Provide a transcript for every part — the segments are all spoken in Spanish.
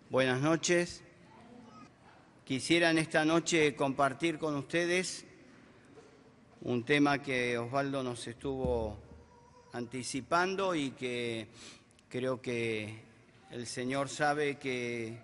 Buenas noches. Quisiera en esta noche compartir con ustedes un tema que Osvaldo nos estuvo anticipando y que creo que el Señor sabe que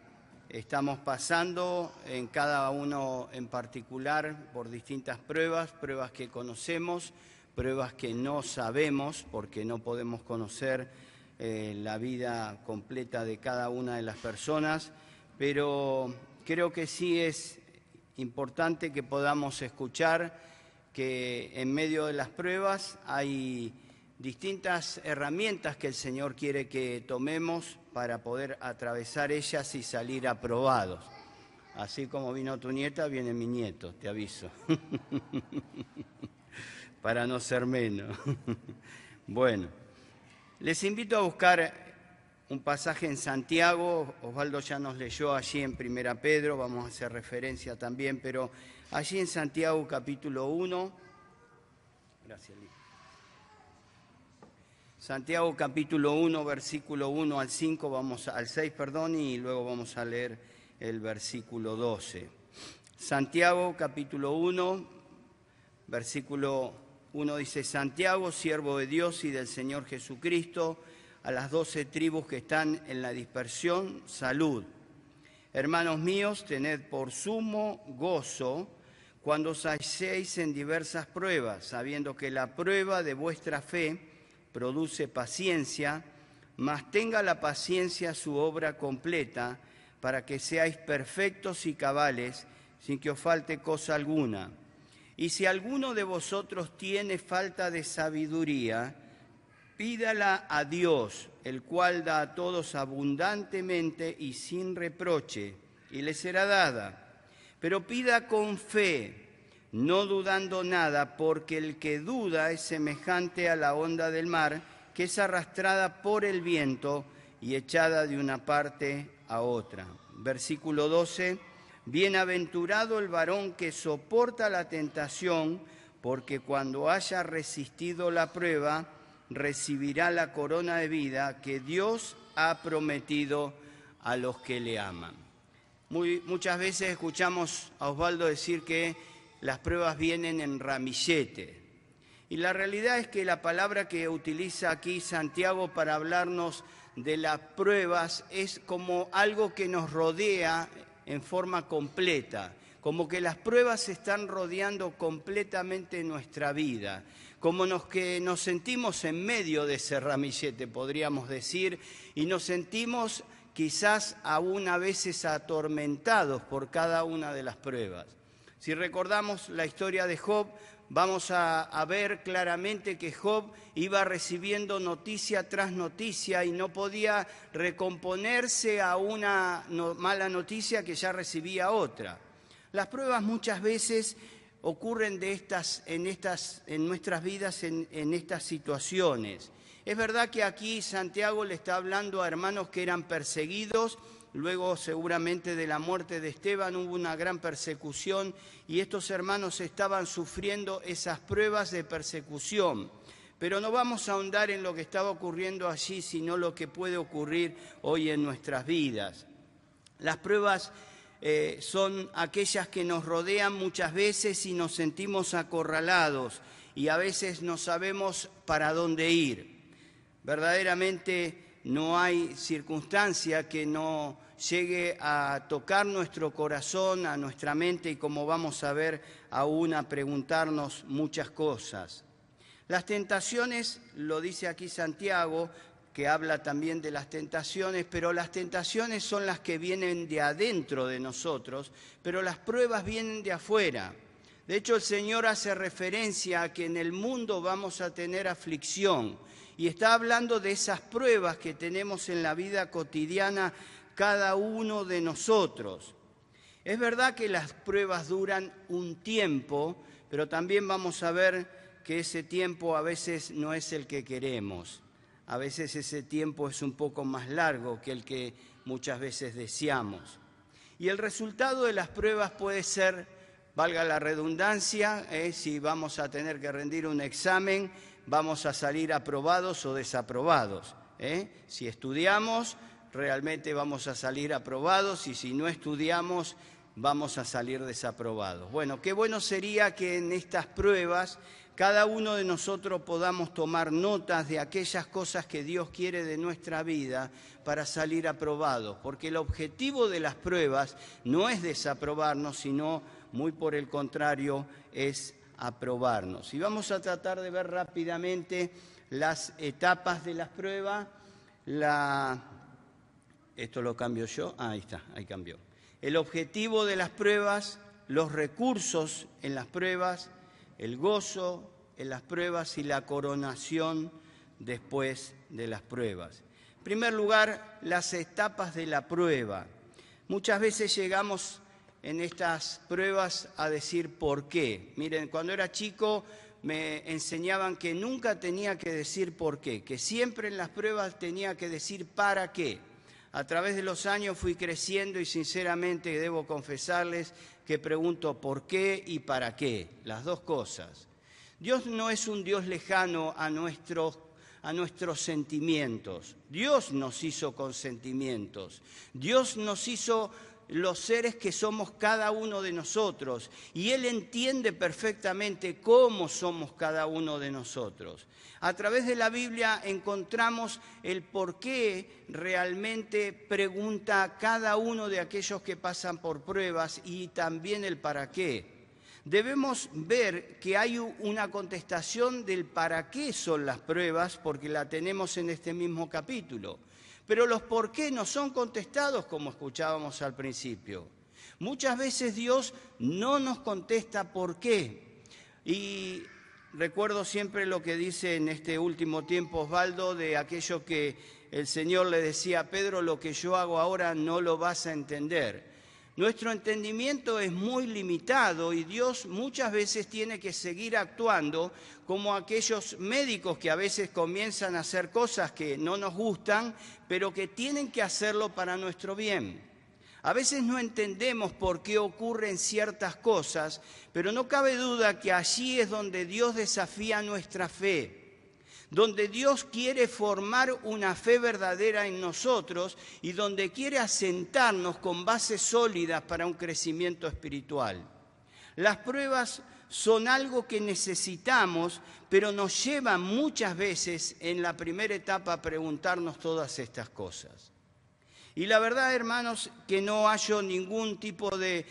estamos pasando en cada uno en particular por distintas pruebas que conocemos, pruebas que no sabemos porque no podemos conocer la vida completa de cada una de las personas, pero creo que sí es importante que podamos escuchar que en medio de las pruebas hay distintas herramientas que el Señor quiere que tomemos para poder atravesar ellas y salir aprobados. Así como vino tu nieta, viene mi nieto, te aviso, para no ser menos. Bueno. Les invito a buscar un pasaje en Santiago. Osvaldo ya nos leyó allí en 1 Pedro, vamos a hacer referencia también, pero allí en Santiago capítulo 1. Gracias, Lili. Santiago capítulo 1, versículo 1 al 5, al 6, y luego vamos a leer el versículo 12. Santiago capítulo 1, versículo 1 dice: Santiago, siervo de Dios y del Señor Jesucristo, a las 12 tribus que están en la dispersión, salud. Hermanos míos, tened por sumo gozo cuando os halléis en diversas pruebas, sabiendo que la prueba de vuestra fe produce paciencia, mas tenga la paciencia su obra completa, para que seáis perfectos y cabales, sin que os falte cosa alguna. Y si alguno de vosotros tiene falta de sabiduría, pídala a Dios, el cual da a todos abundantemente y sin reproche, y le será dada. Pero pida con fe, no dudando nada, porque el que duda es semejante a la onda del mar, que es arrastrada por el viento y echada de una parte a otra. Versículo 12. Bienaventurado el varón que soporta la tentación, porque cuando haya resistido la prueba, recibirá la corona de vida que Dios ha prometido a los que le aman. Muchas veces escuchamos a Osvaldo decir que las pruebas vienen en ramillete. Y la realidad es que la palabra que utiliza aquí Santiago para hablarnos de las pruebas es como algo que nos rodea en forma completa, como que las pruebas están rodeando completamente nuestra vida, como que nos sentimos en medio de ese ramillete, podríamos decir, y nos sentimos quizás aún a veces atormentados por cada una de las pruebas. Si recordamos la historia de Job, vamos a ver claramente que Job iba recibiendo noticia tras noticia y no podía recomponerse a una mala noticia que ya recibía otra. Las pruebas muchas veces ocurren en nuestras vidas en estas situaciones. Es verdad que aquí Santiago le está hablando a hermanos que eran perseguidos. Luego, seguramente, de la muerte de Esteban hubo una gran persecución y estos hermanos estaban sufriendo esas pruebas de persecución. Pero no vamos a ahondar en lo que estaba ocurriendo allí, sino lo que puede ocurrir hoy en nuestras vidas. Las pruebas son aquellas que nos rodean muchas veces y nos sentimos acorralados y a veces no sabemos para dónde ir. Verdaderamente no hay circunstancia que no llegue a tocar nuestro corazón, a nuestra mente y, como vamos a ver, aún a preguntarnos muchas cosas. Las tentaciones, lo dice aquí Santiago, que habla también de las tentaciones, pero las tentaciones son las que vienen de adentro de nosotros, pero las pruebas vienen de afuera. De hecho, el Señor hace referencia a que en el mundo vamos a tener aflicción y está hablando de esas pruebas que tenemos en la vida cotidiana cada uno de nosotros. Es verdad que las pruebas duran un tiempo, pero también vamos a ver que ese tiempo a veces no es el que queremos. A veces ese tiempo es un poco más largo que el que muchas veces deseamos. Y el resultado de las pruebas puede ser, valga la redundancia, si vamos a tener que rendir un examen, vamos a salir aprobados o desaprobados. Si estudiamos, realmente vamos a salir aprobados y si no estudiamos vamos a salir desaprobados. Bueno, qué bueno sería que en estas pruebas cada uno de nosotros podamos tomar notas de aquellas cosas que Dios quiere de nuestra vida para salir aprobados, porque el objetivo de las pruebas no es desaprobarnos, sino muy por el contrario, es aprobarnos. Y vamos a tratar de ver rápidamente las etapas de las pruebas. Esto lo cambio yo. Ahí está, ahí cambió. El objetivo de las pruebas, los recursos en las pruebas, el gozo en las pruebas y la coronación después de las pruebas. En primer lugar, las etapas de la prueba. Muchas veces llegamos en estas pruebas a decir por qué. Miren, cuando era chico me enseñaban que nunca tenía que decir por qué, que siempre en las pruebas tenía que decir para qué. A través de los años fui creciendo y sinceramente debo confesarles que pregunto por qué y para qué, las dos cosas. Dios no es un Dios lejano a nuestros sentimientos. Dios nos hizo con sentimientos. Dios nos hizo los seres que somos cada uno de nosotros y Él entiende perfectamente cómo somos cada uno de nosotros. A través de la Biblia encontramos el por qué realmente pregunta cada uno de aquellos que pasan por pruebas y también el para qué. Debemos ver que hay una contestación del para qué son las pruebas porque la tenemos en este mismo capítulo. Pero los por qué no son contestados como escuchábamos al principio. Muchas veces Dios no nos contesta por qué. Y recuerdo siempre lo que dice en este último tiempo Osvaldo de aquello que el Señor le decía a Pedro, lo que yo hago ahora no lo vas a entender. Nuestro entendimiento es muy limitado y Dios muchas veces tiene que seguir actuando como aquellos médicos que a veces comienzan a hacer cosas que no nos gustan, pero que tienen que hacerlo para nuestro bien. A veces no entendemos por qué ocurren ciertas cosas, pero no cabe duda que allí es donde Dios desafía nuestra fe, donde Dios quiere formar una fe verdadera en nosotros y donde quiere asentarnos con bases sólidas para un crecimiento espiritual. Las pruebas son algo que necesitamos, pero nos llevan muchas veces en la primera etapa a preguntarnos todas estas cosas. Y la verdad, hermanos, que no hallo ningún tipo de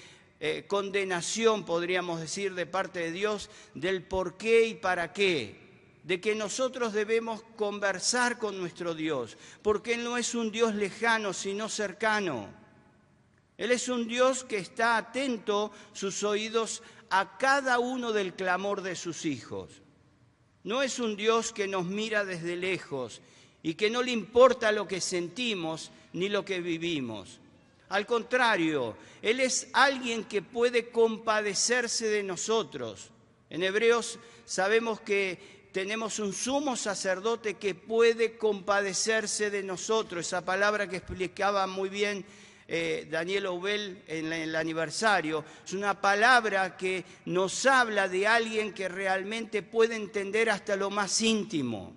condenación, podríamos decir, de parte de Dios del por qué y para qué. De que nosotros debemos conversar con nuestro Dios, porque Él no es un Dios lejano, sino cercano. Él es un Dios que está atento sus oídos a cada uno del clamor de sus hijos. No es un Dios que nos mira desde lejos y que no le importa lo que sentimos ni lo que vivimos. Al contrario, Él es alguien que puede compadecerse de nosotros. En Hebreos sabemos que tenemos un sumo sacerdote que puede compadecerse de nosotros. Esa palabra que explicaba muy bien Daniel Oubel en el aniversario, es una palabra que nos habla de alguien que realmente puede entender hasta lo más íntimo.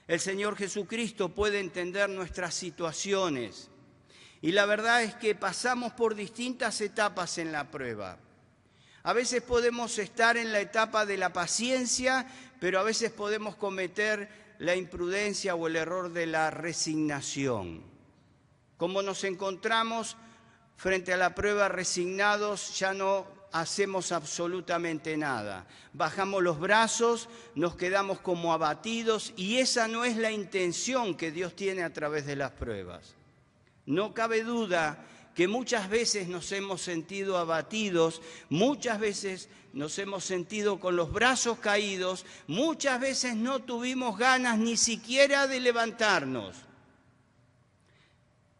El Señor Jesucristo puede entender nuestras situaciones. Y la verdad es que pasamos por distintas etapas en la prueba. A veces podemos estar en la etapa de la paciencia, pero a veces podemos cometer la imprudencia o el error de la resignación. Como nos encontramos frente a la prueba resignados, ya no hacemos absolutamente nada. Bajamos los brazos, nos quedamos como abatidos y esa no es la intención que Dios tiene a través de las pruebas. No cabe duda que muchas veces nos hemos sentido abatidos, muchas veces nos hemos sentido con los brazos caídos, muchas veces no tuvimos ganas ni siquiera de levantarnos.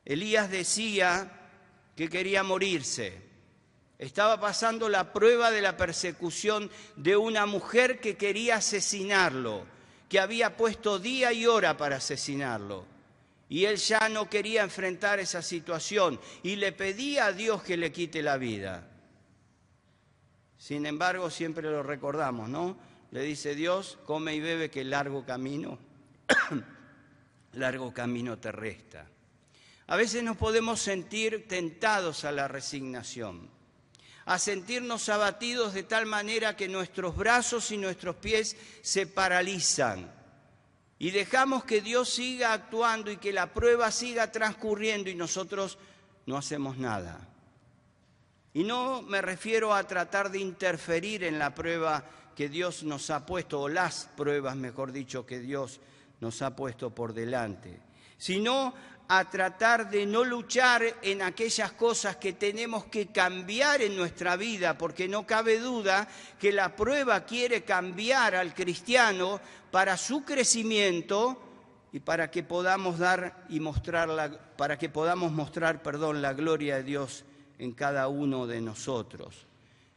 Elías decía que quería morirse. Estaba pasando la prueba de la persecución de una mujer que quería asesinarlo, que había puesto día y hora para asesinarlo. Y él ya no quería enfrentar esa situación y le pedía a Dios que le quite la vida. Sin embargo, siempre lo recordamos, ¿no? Le dice Dios, come y bebe que largo camino largo camino te resta. A veces nos podemos sentir tentados a la resignación, a sentirnos abatidos de tal manera que nuestros brazos y nuestros pies se paralizan y dejamos que Dios siga actuando y que la prueba siga transcurriendo y nosotros no hacemos nada. Y no me refiero a tratar de interferir en la prueba que Dios nos ha puesto, o las pruebas, mejor dicho, que Dios nos ha puesto por delante, sino a tratar de no luchar en aquellas cosas que tenemos que cambiar en nuestra vida, porque no cabe duda que la prueba quiere cambiar al cristiano para su crecimiento y para que podamos mostrar la gloria de Dios en cada uno de nosotros.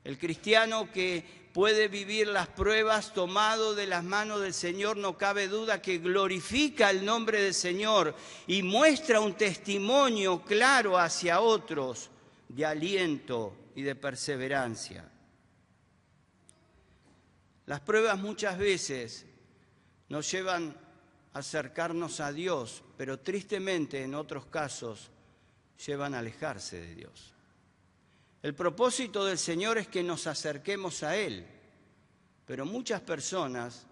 El cristiano que puede vivir las pruebas tomado de las manos del Señor, no cabe duda que glorifica el nombre del Señor y muestra un testimonio claro hacia otros de aliento y de perseverancia. Las pruebas muchas veces nos llevan a acercarnos a Dios, pero tristemente en otros casos llevan a alejarse de Dios. El propósito del Señor es que nos acerquemos a Él, pero muchas personas,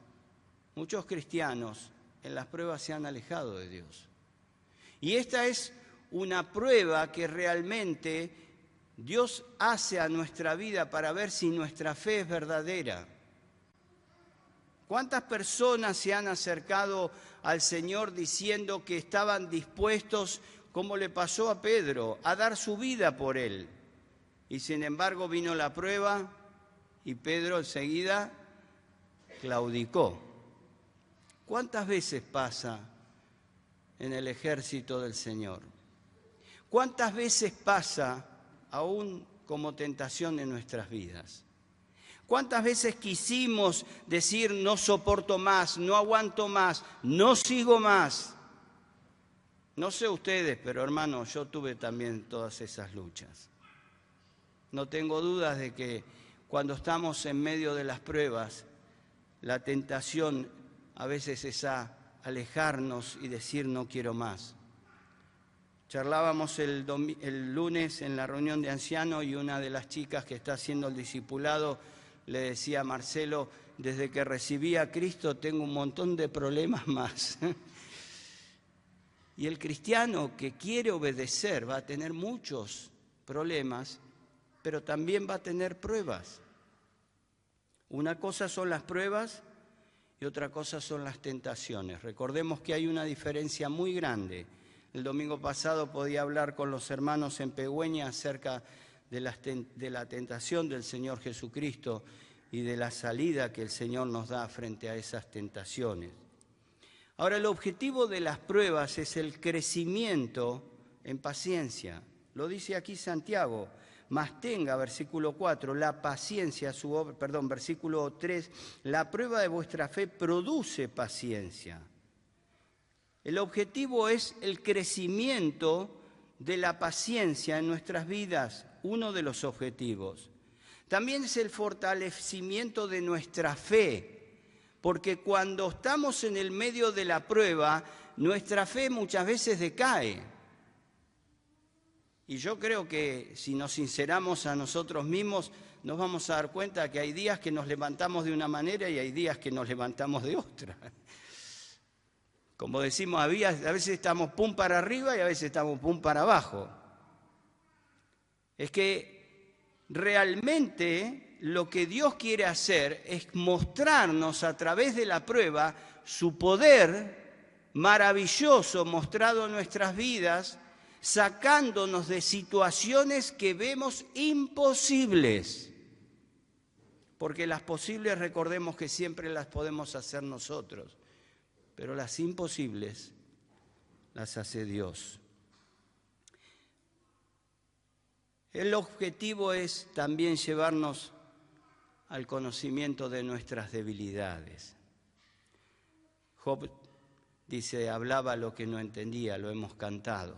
muchos cristianos, en las pruebas se han alejado de Dios. Y esta es una prueba que realmente Dios hace a nuestra vida para ver si nuestra fe es verdadera. ¿Cuántas personas se han acercado al Señor diciendo que estaban dispuestos, como le pasó a Pedro, a dar su vida por Él? Y sin embargo vino la prueba y Pedro enseguida claudicó. ¿Cuántas veces pasa en el ejército del Señor? ¿Cuántas veces pasa aún como tentación en nuestras vidas? ¿Cuántas veces quisimos decir no soporto más, no aguanto más, no sigo más? No sé ustedes, pero hermano, yo tuve también todas esas luchas. No tengo dudas de que cuando estamos en medio de las pruebas, la tentación a veces es a alejarnos y decir no quiero más. Charlábamos el lunes en la reunión de ancianos y una de las chicas que está haciendo el discipulado le decía a Marcelo, desde que recibí a Cristo tengo un montón de problemas más. Y el cristiano que quiere obedecer va a tener muchos problemas, pero también va a tener pruebas. Una cosa son las pruebas y otra cosa son las tentaciones. Recordemos que hay una diferencia muy grande. El domingo pasado podía hablar con los hermanos en Pegüeña acerca de la tentación del Señor Jesucristo y de la salida que el Señor nos da frente a esas tentaciones. Ahora, el objetivo de las pruebas es el crecimiento en paciencia. Lo dice aquí Santiago. Mas tenga, versículo 4, la paciencia, versículo 3, la prueba de vuestra fe produce paciencia. El objetivo es el crecimiento de la paciencia en nuestras vidas, uno de los objetivos. También es el fortalecimiento de nuestra fe, porque cuando estamos en el medio de la prueba, nuestra fe muchas veces decae. Y yo creo que si nos sinceramos a nosotros mismos, nos vamos a dar cuenta que hay días que nos levantamos de una manera y hay días que nos levantamos de otra. Como decimos, a veces estamos pum para arriba y a veces estamos pum para abajo. Es que realmente lo que Dios quiere hacer es mostrarnos a través de la prueba su poder maravilloso mostrado en nuestras vidas, sacándonos de situaciones que vemos imposibles. Porque las posibles, recordemos que siempre las podemos hacer nosotros, pero las imposibles las hace Dios. El objetivo es también llevarnos al conocimiento de nuestras debilidades. Job dice, hablaba lo que no entendía, lo hemos cantado.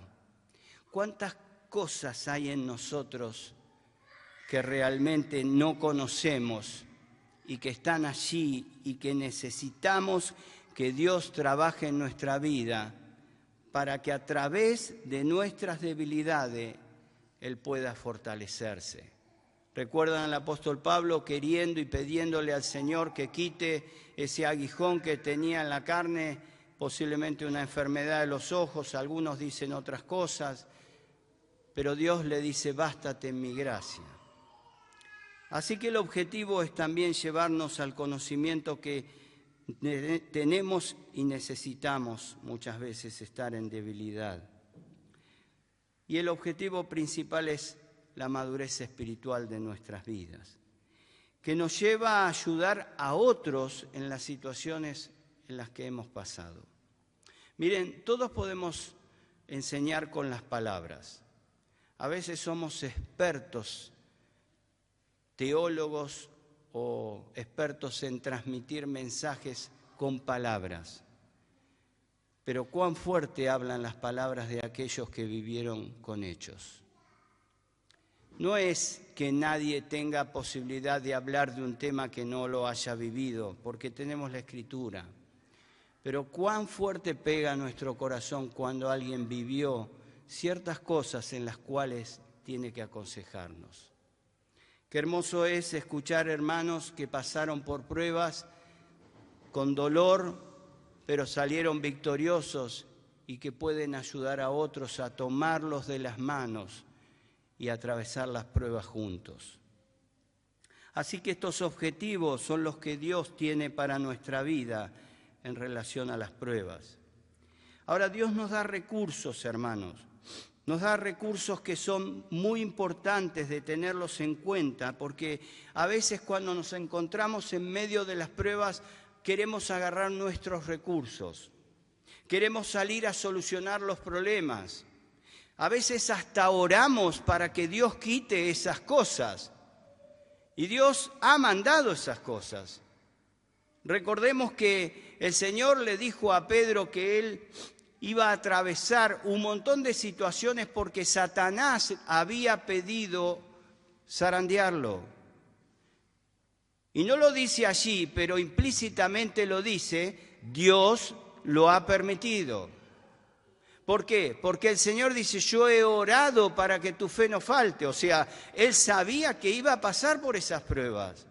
¿Cuántas cosas hay en nosotros que realmente no conocemos y que están allí y que necesitamos que Dios trabaje en nuestra vida para que a través de nuestras debilidades Él pueda fortalecerse. ¿Recuerdan al apóstol Pablo queriendo y pidiéndole al Señor que quite ese aguijón que tenía en la carne, posiblemente una enfermedad de los ojos? Algunos dicen otras cosas, pero Dios le dice, bástate en mi gracia. Así que el objetivo es también llevarnos al conocimiento que tenemos y necesitamos muchas veces estar en debilidad. Y el objetivo principal es la madurez espiritual de nuestras vidas, que nos lleva a ayudar a otros en las situaciones en las que hemos pasado. Miren, todos podemos enseñar con las palabras. A veces somos expertos, teólogos o expertos en transmitir mensajes con palabras. Pero cuán fuerte hablan las palabras de aquellos que vivieron con hechos. No es que nadie tenga posibilidad de hablar de un tema que no lo haya vivido, porque tenemos la Escritura. Pero cuán fuerte pega nuestro corazón cuando alguien vivió ciertas cosas en las cuales tiene que aconsejarnos. Qué hermoso es escuchar hermanos que pasaron por pruebas con dolor, pero salieron victoriosos y que pueden ayudar a otros a tomarlos de las manos y atravesar las pruebas juntos. Así que estos objetivos son los que Dios tiene para nuestra vida en relación a las pruebas. Ahora, Dios nos da recursos, hermanos. Nos da recursos que son muy importantes de tenerlos en cuenta, porque a veces cuando nos encontramos en medio de las pruebas queremos agarrar nuestros recursos, queremos salir a solucionar los problemas. A veces hasta oramos para que Dios quite esas cosas, y Dios ha mandado esas cosas. Recordemos que el Señor le dijo a Pedro que él iba a atravesar un montón de situaciones porque Satanás había pedido zarandearlo. Y no lo dice allí, pero implícitamente lo dice, Dios lo ha permitido. ¿Por qué? Porque el Señor dice, yo he orado para que tu fe no falte. O sea, Él sabía que iba a pasar por esas pruebas.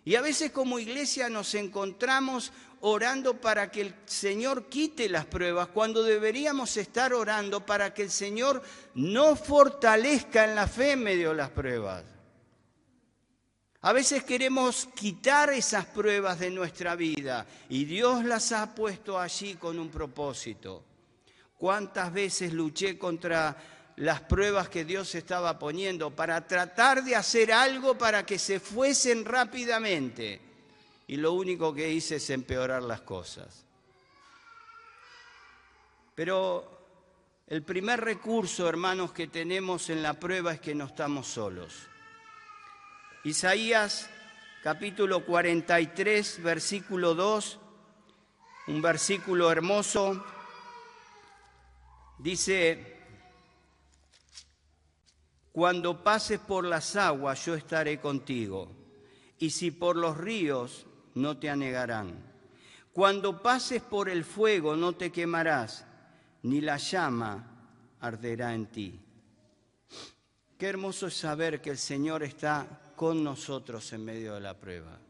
Y a veces como iglesia nos encontramos orando para que el Señor quite las pruebas, cuando deberíamos estar orando para que el Señor nos fortalezca en la fe en medio de las pruebas. A veces queremos quitar esas pruebas de nuestra vida y Dios las ha puesto allí con un propósito. ¿Cuántas veces luché contra las pruebas que Dios estaba poniendo para tratar de hacer algo para que se fuesen rápidamente? Y lo único que hice es empeorar las cosas. Pero el primer recurso, hermanos, que tenemos en la prueba es que no estamos solos. Isaías capítulo 43, versículo 2, un versículo hermoso, dice: cuando pases por las aguas yo estaré contigo, y si por los ríos no te anegarán. Cuando pases por el fuego no te quemarás, ni la llama arderá en ti. Qué hermoso es saber que el Señor está con nosotros en medio de la prueba.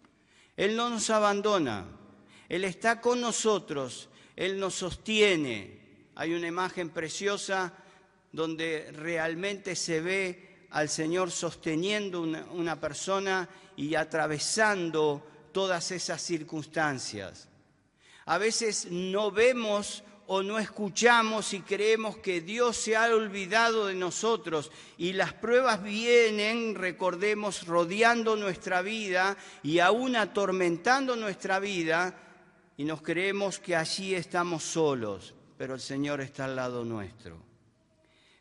Él no nos abandona, Él está con nosotros, Él nos sostiene. Hay una imagen preciosa donde realmente se ve al Señor sosteniendo una persona y atravesando todas esas circunstancias. A veces no vemos o no escuchamos y creemos que Dios se ha olvidado de nosotros y las pruebas vienen, recordemos, rodeando nuestra vida y aún atormentando nuestra vida y nos creemos que allí estamos solos, pero el Señor está al lado nuestro.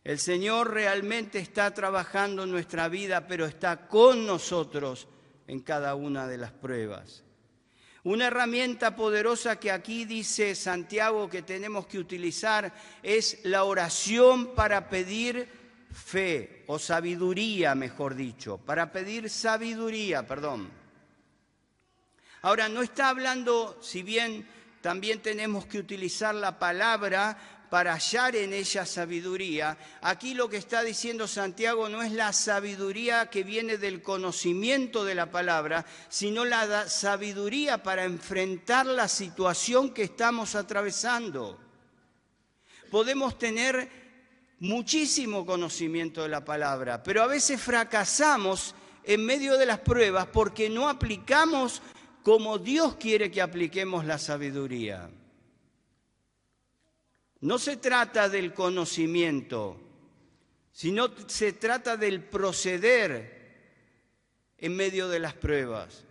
El Señor realmente está trabajando en nuestra vida, pero está con nosotros en cada una de las pruebas. Una herramienta poderosa que aquí dice Santiago que tenemos que utilizar es la oración para pedir fe, o sabiduría, mejor dicho, para pedir sabiduría, perdón. Ahora, no está hablando, si bien también tenemos que utilizar la palabra para hallar en ella sabiduría. Aquí lo que está diciendo Santiago no es la sabiduría que viene del conocimiento de la palabra, sino la sabiduría para enfrentar la situación que estamos atravesando. Podemos tener muchísimo conocimiento de la palabra, pero a veces fracasamos en medio de las pruebas porque no aplicamos como Dios quiere que apliquemos la sabiduría. No se trata del conocimiento, sino se trata del proceder en medio de las pruebas.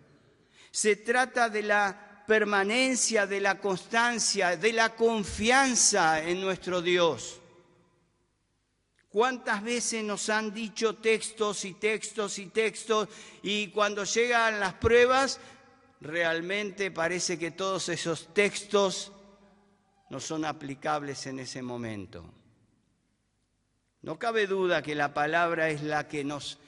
Se trata de la permanencia, de la constancia, de la confianza en nuestro Dios. ¿Cuántas veces nos han dicho textos y textos y textos y cuando llegan las pruebas, realmente parece que todos esos textos no son aplicables en ese momento? No cabe duda que la palabra es la que nos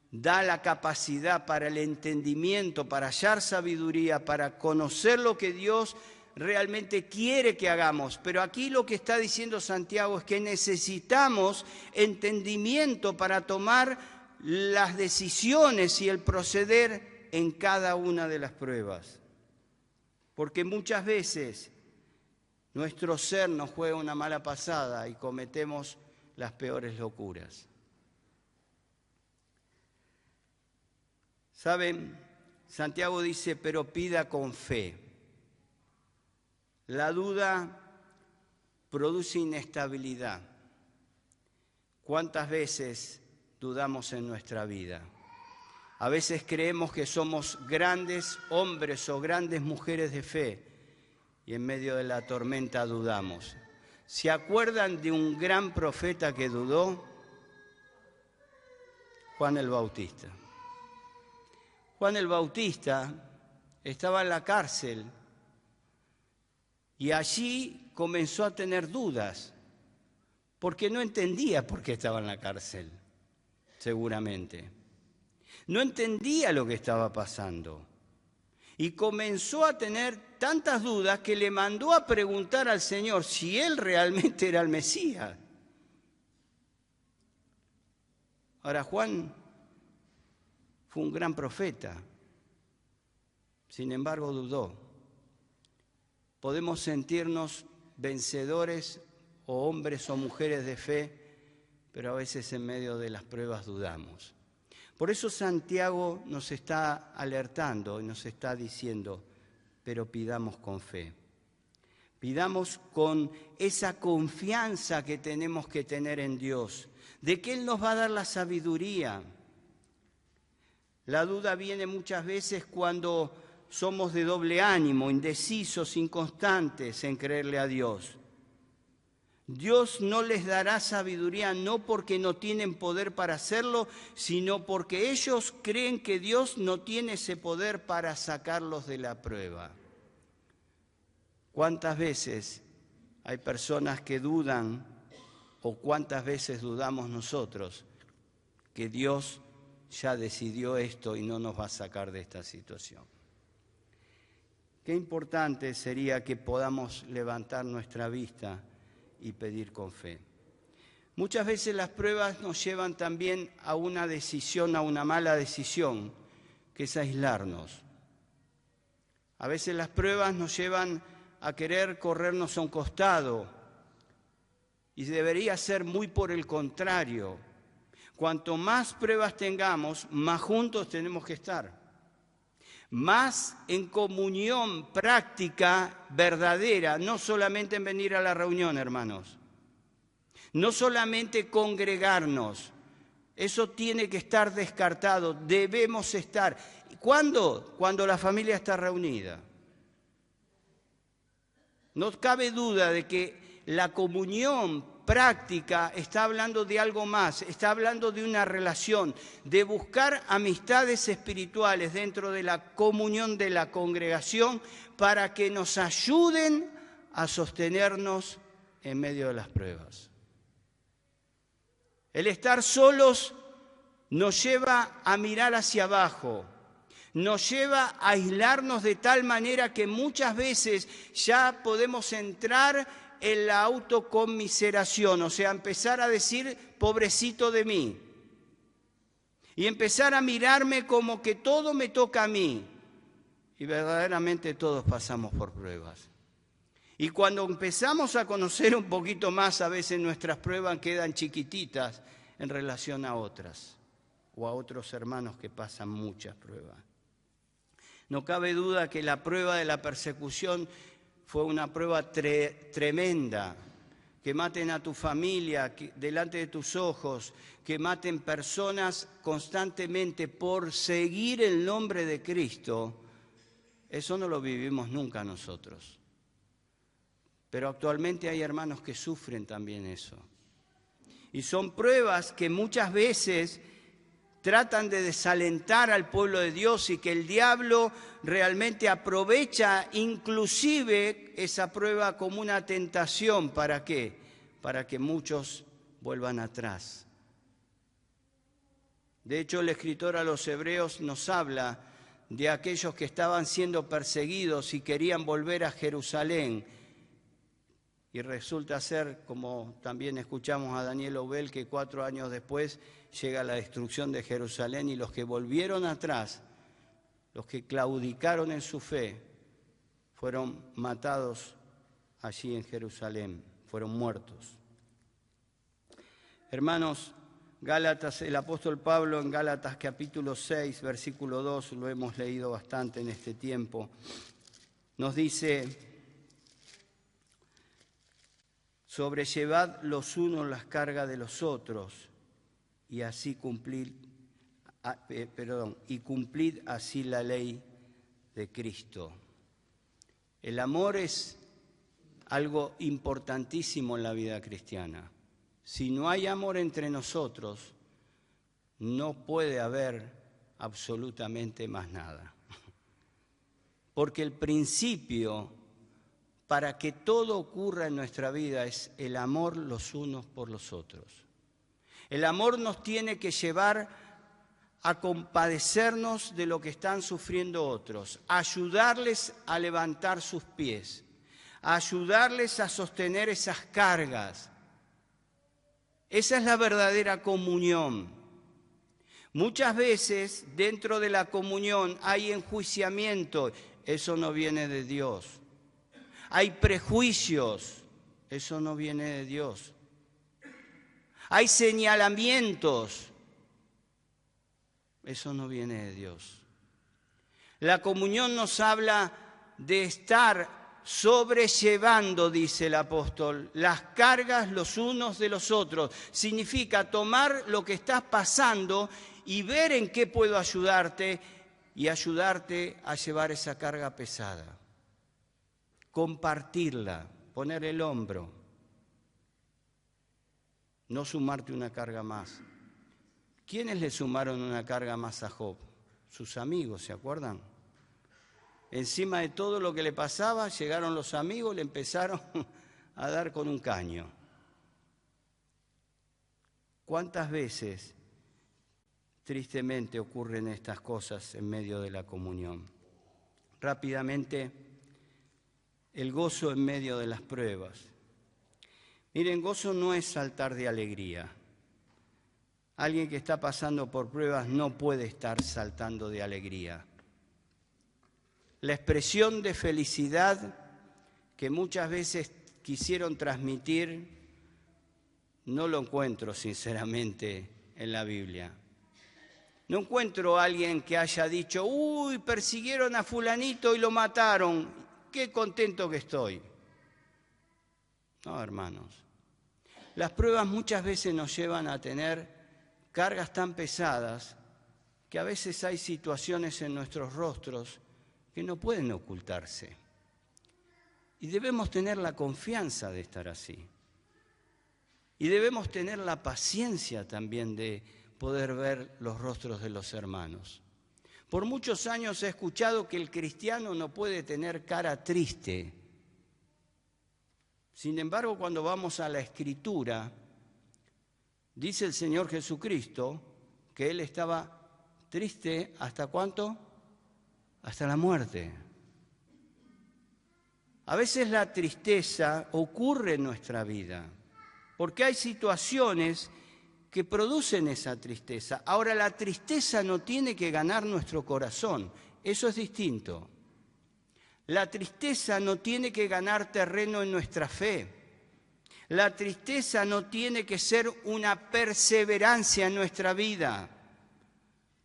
da la capacidad para el entendimiento, para hallar sabiduría, para conocer lo que Dios realmente quiere que hagamos. Pero aquí lo que está diciendo Santiago es que necesitamos entendimiento para tomar las decisiones y el proceder en cada una de las pruebas. Porque muchas veces nuestro ser nos juega una mala pasada y cometemos las peores locuras. ¿Saben? Santiago dice, pero pida con fe. La duda produce inestabilidad. ¿Cuántas veces dudamos en nuestra vida? A veces creemos que somos grandes hombres o grandes mujeres de fe y en medio de la tormenta dudamos. ¿Se acuerdan de un gran profeta que dudó? Juan el Bautista. Juan el Bautista estaba en la cárcel y allí comenzó a tener dudas porque no entendía por qué estaba en la cárcel, seguramente. No entendía lo que estaba pasando. Y comenzó a tener tantas dudas que le mandó a preguntar al Señor si Él realmente era el Mesías. Ahora, Juan fue un gran profeta, sin embargo dudó. Podemos sentirnos vencedores o hombres o mujeres de fe, pero a veces en medio de las pruebas dudamos. Por eso Santiago nos está alertando y nos está diciendo, pero pidamos con fe. Pidamos con esa confianza que tenemos que tener en Dios, de que Él nos va a dar la sabiduría. La duda viene muchas veces cuando somos de doble ánimo, indecisos, inconstantes en creerle a Dios. Dios no les dará sabiduría no porque no tienen poder para hacerlo, sino porque ellos creen que Dios no tiene ese poder para sacarlos de la prueba. ¿Cuántas veces hay personas que dudan o cuántas veces dudamos nosotros que Dios ya decidió esto y no nos va a sacar de esta situación? Qué importante sería que podamos levantar nuestra vista y pedir con fe. Muchas veces las pruebas nos llevan también a una decisión, a una mala decisión, que es aislarnos. A veces las pruebas nos llevan a querer corrernos a un costado y debería ser muy por el contrario. Cuanto más pruebas tengamos, más juntos tenemos que estar. Más en comunión práctica, verdadera, no solamente en venir a la reunión, hermanos. No solamente congregarnos, eso tiene que estar descartado, debemos estar. ¿Cuándo? Cuando la familia está reunida. No cabe duda de que la comunión práctica está hablando de algo más, está hablando de una relación, de buscar amistades espirituales dentro de la comunión de la congregación para que nos ayuden a sostenernos en medio de las pruebas. El estar solos nos lleva a mirar hacia abajo, nos lleva a aislarnos de tal manera que muchas veces ya podemos entrar en la autoconmiseración, o sea, empezar a decir, pobrecito de mí, y empezar a mirarme como que todo me toca a mí. Y verdaderamente todos pasamos por pruebas. Y cuando empezamos a conocer un poquito más, a veces nuestras pruebas quedan chiquititas en relación a otras, o a otros hermanos que pasan muchas pruebas. No cabe duda que la prueba de la persecución fue una prueba tremenda. Que maten a tu familia delante de tus ojos, que maten personas constantemente por seguir el nombre de Cristo, eso no lo vivimos nunca nosotros. Pero actualmente hay hermanos que sufren también eso. Y son pruebas que muchas veces tratan de desalentar al pueblo de Dios y que el diablo realmente aprovecha inclusive esa prueba como una tentación. ¿Para qué? Para que muchos vuelvan atrás. De hecho, el escritor a los Hebreos nos habla de aquellos que estaban siendo perseguidos y querían volver a Jerusalén. Y resulta ser, como también escuchamos a Daniel Obel, que 4 años después llega la destrucción de Jerusalén y los que volvieron atrás, los que claudicaron en su fe, fueron matados allí en Jerusalén, fueron muertos. Hermanos, Gálatas, el apóstol Pablo en Gálatas capítulo 6, versículo 2, lo hemos leído bastante en este tiempo, nos dice: sobrellevad los unos las cargas de los otros y así cumplid así la ley de Cristo. El amor es algo importantísimo en la vida cristiana. Si no hay amor entre nosotros, no puede haber absolutamente más nada. Porque el principio para que todo ocurra en nuestra vida es el amor los unos por los otros. El amor nos tiene que llevar a compadecernos de lo que están sufriendo otros, a ayudarles a levantar sus pies, a ayudarles a sostener esas cargas. Esa es la verdadera comunión. Muchas veces dentro de la comunión hay enjuiciamiento, eso no viene de Dios. Hay prejuicios, eso no viene de Dios. Hay señalamientos, eso no viene de Dios. La comunión nos habla de estar sobrellevando, dice el apóstol, las cargas los unos de los otros. Significa tomar lo que estás pasando y ver en qué puedo ayudarte y ayudarte a llevar esa carga pesada. Compartirla, poner el hombro, no sumarte una carga más. ¿Quiénes le sumaron una carga más a Job? Sus amigos, ¿se acuerdan? Encima de todo lo que le pasaba, llegaron los amigos, le empezaron a dar con un caño. ¿Cuántas veces, tristemente, ocurren estas cosas en medio de la comunión? Rápidamente, el gozo en medio de las pruebas. Miren, gozo no es saltar de alegría. Alguien que está pasando por pruebas no puede estar saltando de alegría. La expresión de felicidad que muchas veces quisieron transmitir, no lo encuentro sinceramente en la Biblia. No encuentro a alguien que haya dicho, uy, persiguieron a fulanito y lo mataron, qué contento que estoy. No, hermanos. Las pruebas muchas veces nos llevan a tener cargas tan pesadas que a veces hay situaciones en nuestros rostros que no pueden ocultarse. Y debemos tener la confianza de estar así. Y debemos tener la paciencia también de poder ver los rostros de los hermanos. Por muchos años he escuchado que el cristiano no puede tener cara triste. Sin embargo, cuando vamos a la Escritura, dice el Señor Jesucristo que Él estaba triste, ¿hasta cuánto? hasta la muerte. A veces la tristeza ocurre en nuestra vida, porque hay situaciones que producen esa tristeza. Ahora, la tristeza no tiene que ganar nuestro corazón, eso es distinto. La tristeza no tiene que ganar terreno en nuestra fe. La tristeza no tiene que ser una perseverancia en nuestra vida.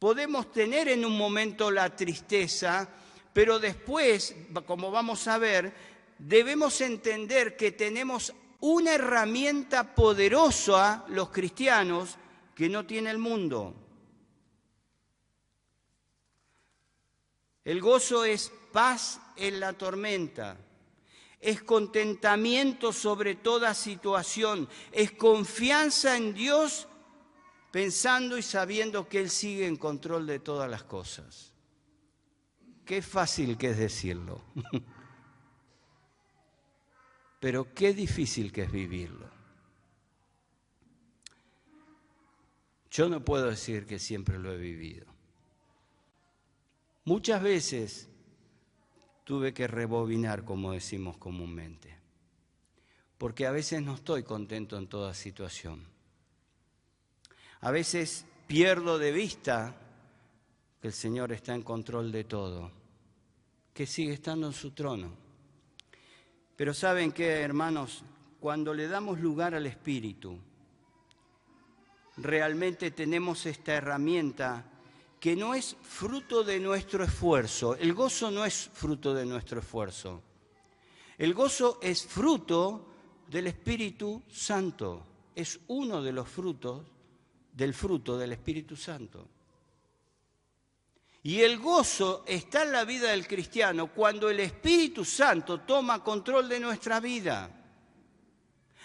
Podemos tener en un momento la tristeza, pero después, como vamos a ver, debemos entender que tenemos una herramienta poderosa, los cristianos, que no tiene el mundo. El gozo es paz en la tormenta, es contentamiento sobre toda situación, es confianza en Dios, pensando y sabiendo que Él sigue en control de todas las cosas. Qué fácil que es decirlo, pero qué difícil que es vivirlo. Yo no puedo decir que siempre lo he vivido. Muchas veces tuve que rebobinar, como decimos comúnmente, porque a veces no estoy contento en toda situación. A veces pierdo de vista que el Señor está en control de todo, que sigue estando en su trono. Pero ¿saben qué, hermanos? Cuando le damos lugar al Espíritu, realmente tenemos esta herramienta que no es fruto de nuestro esfuerzo. El gozo no es fruto de nuestro esfuerzo. El gozo es fruto del Espíritu Santo. Es uno de los frutos del Espíritu Santo. Y el gozo está en la vida del cristiano cuando el Espíritu Santo toma control de nuestra vida.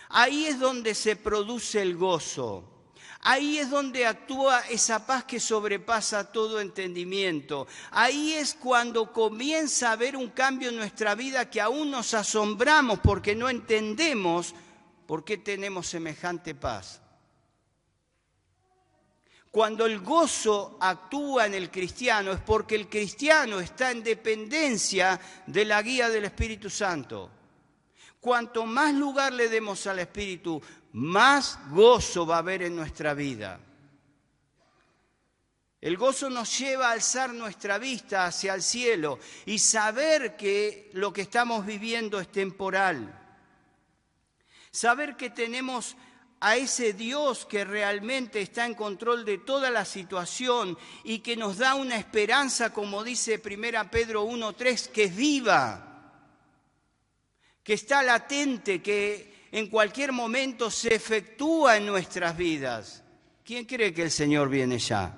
Ahí es donde se produce el gozo. Ahí es donde actúa esa paz que sobrepasa todo entendimiento. Ahí es cuando comienza a haber un cambio en nuestra vida que aún nos asombramos porque no entendemos por qué tenemos semejante paz. Cuando el gozo actúa en el cristiano es porque el cristiano está en dependencia de la guía del Espíritu Santo. Cuanto más lugar le demos al Espíritu, más gozo va a haber en nuestra vida. El gozo nos lleva a alzar nuestra vista hacia el cielo y saber que lo que estamos viviendo es temporal. Saber que tenemos a ese Dios que realmente está en control de toda la situación y que nos da una esperanza, como dice 1 Pedro 1:3, que es viva, que está latente, que en cualquier momento se efectúa en nuestras vidas. ¿Quién cree que el Señor viene ya?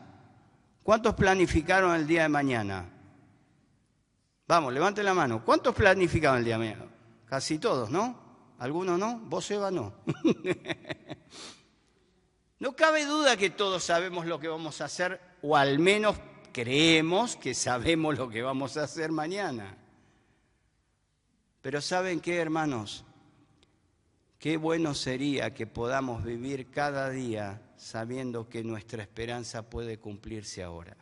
¿Cuántos planificaron el día de mañana? Vamos, levante la mano. ¿Cuántos planificaron el día de mañana? Casi todos, ¿no? ¿Algunos no? Vos, Eva, no. No cabe duda que todos sabemos lo que vamos a hacer, o al menos creemos que sabemos lo que vamos a hacer mañana. Pero ¿saben qué, hermanos? Qué bueno sería que podamos vivir cada día sabiendo que nuestra esperanza puede cumplirse ahora.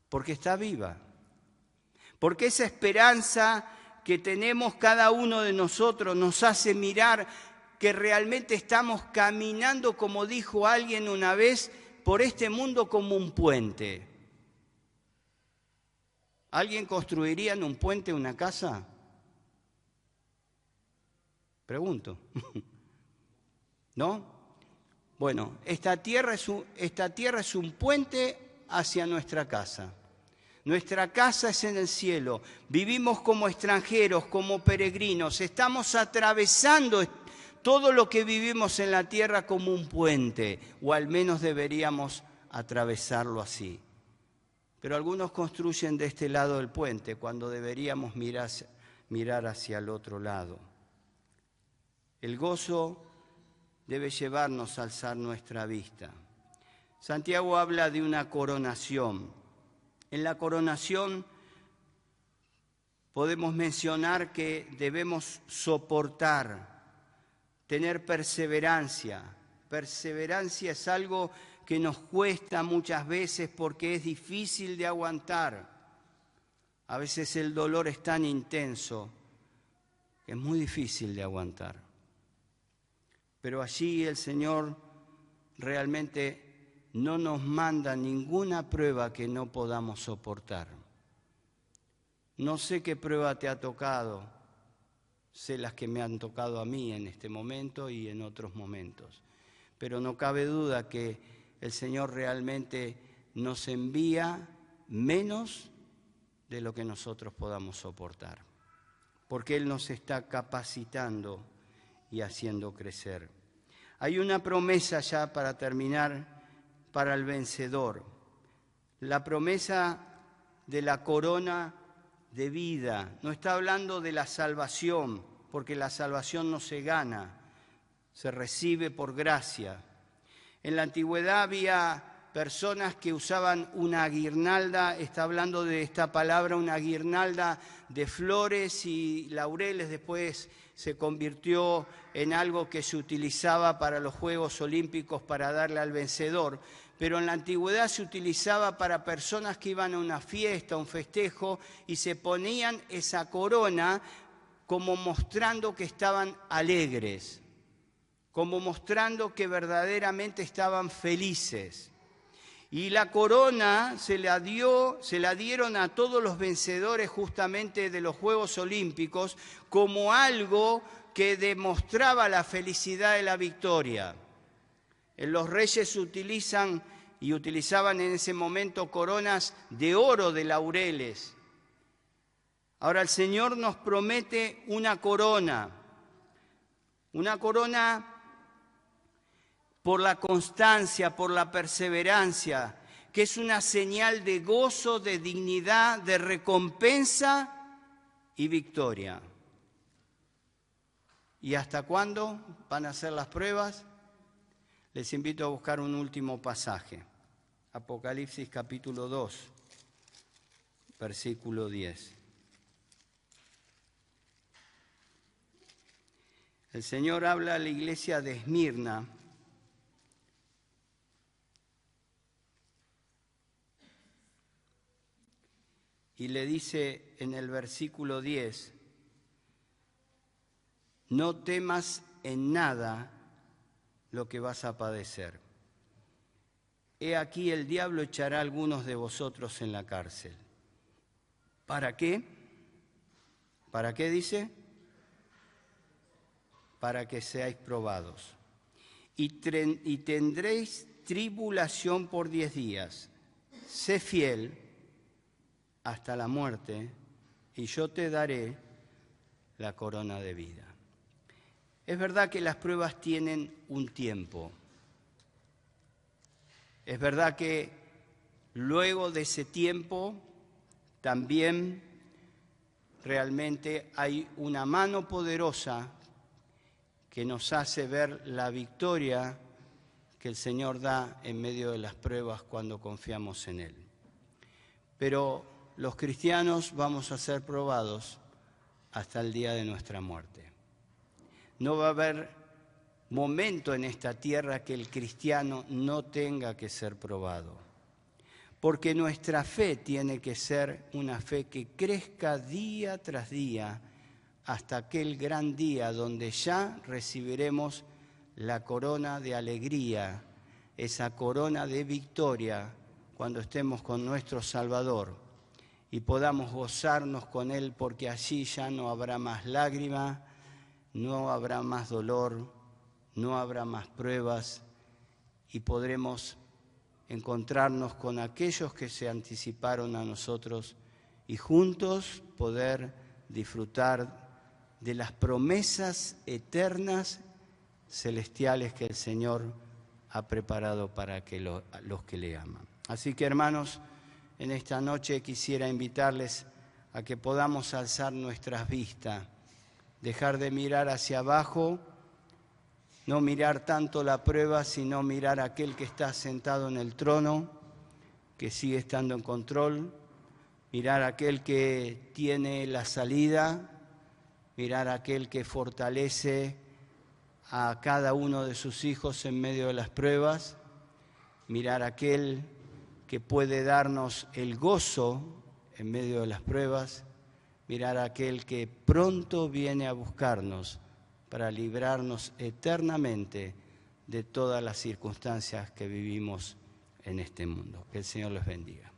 Porque está viva. Porque esa esperanza que tenemos cada uno de nosotros nos hace mirar que realmente estamos caminando, como dijo alguien una vez, por este mundo como un puente. ¿Alguien construiría en un puente una casa? Pregunto. ¿No? Bueno, esta tierra es un puente hacia nuestra casa. Nuestra casa es en el cielo. Vivimos como extranjeros, como peregrinos. Estamos atravesando todo lo que vivimos en la tierra como un puente, o al menos deberíamos atravesarlo así. Pero algunos construyen de este lado del puente cuando deberíamos mirar hacia el otro lado. El gozo debe llevarnos a alzar nuestra vista. Santiago habla de una coronación. En la coronación podemos mencionar que debemos soportar, tener perseverancia. Perseverancia es algo que nos cuesta muchas veces porque es difícil de aguantar. A veces el dolor es tan intenso que es muy difícil de aguantar. Pero allí el Señor realmente no nos manda ninguna prueba que no podamos soportar. No sé qué prueba te ha tocado, sé las que me han tocado a mí en este momento y en otros momentos. Pero no cabe duda que el Señor realmente nos envía menos de lo que nosotros podamos soportar, porque Él nos está capacitando y haciendo crecer. Hay una promesa ya para terminar para el vencedor, la promesa de la corona de vida. No está hablando de la salvación, porque la salvación no se gana, se recibe por gracia. En la antigüedad había personas que usaban una guirnalda, está hablando de esta palabra, una guirnalda de flores y laureles, después se convirtió en algo que se utilizaba para los Juegos Olímpicos para darle al vencedor, pero en la antigüedad se utilizaba para personas que iban a una fiesta, a un festejo, y se ponían esa corona como mostrando que estaban alegres, como mostrando que verdaderamente estaban felices. Y la corona se la dieron a todos los vencedores justamente de los Juegos Olímpicos como algo que demostraba la felicidad de la victoria. Los reyes utilizaban en ese momento coronas de oro de laureles. Ahora el Señor nos promete una corona por la constancia, por la perseverancia, que es una señal de gozo, de dignidad, de recompensa y victoria. ¿Y hasta cuándo van a ser las pruebas? Les invito a buscar un último pasaje. Apocalipsis capítulo 2, versículo 10. El Señor habla a la iglesia de Esmirna. Y le dice en el versículo 10, no temas en nada lo que vas a padecer. He aquí el diablo echará a algunos de vosotros en la cárcel. ¿Para qué? ¿Para qué dice? Para que seáis probados. Y tendréis tribulación por 10 días. Sé fiel hasta la muerte, y yo te daré la corona de vida. Es verdad que las pruebas tienen un tiempo. Es verdad que luego de ese tiempo también realmente hay una mano poderosa que nos hace ver la victoria que el Señor da en medio de las pruebas cuando confiamos en Él. Pero los cristianos vamos a ser probados hasta el día de nuestra muerte. No va a haber momento en esta tierra que el cristiano no tenga que ser probado, porque nuestra fe tiene que ser una fe que crezca día tras día hasta aquel gran día donde ya recibiremos la corona de alegría, esa corona de victoria cuando estemos con nuestro Salvador y podamos gozarnos con Él, porque allí ya no habrá más lágrimas, no habrá más dolor, no habrá más pruebas y podremos encontrarnos con aquellos que se anticiparon a nosotros y juntos poder disfrutar de las promesas eternas celestiales que el Señor ha preparado para los que le aman. Así que, hermanos, en esta noche quisiera invitarles a que podamos alzar nuestras vistas, dejar de mirar hacia abajo, no mirar tanto la prueba, sino mirar a aquel que está sentado en el trono, que sigue estando en control, mirar a aquel que tiene la salida, mirar a aquel que fortalece a cada uno de sus hijos en medio de las pruebas, mirar a aquel que puede darnos el gozo en medio de las pruebas, mirar a aquel que pronto viene a buscarnos para librarnos eternamente de todas las circunstancias que vivimos en este mundo. Que el Señor los bendiga.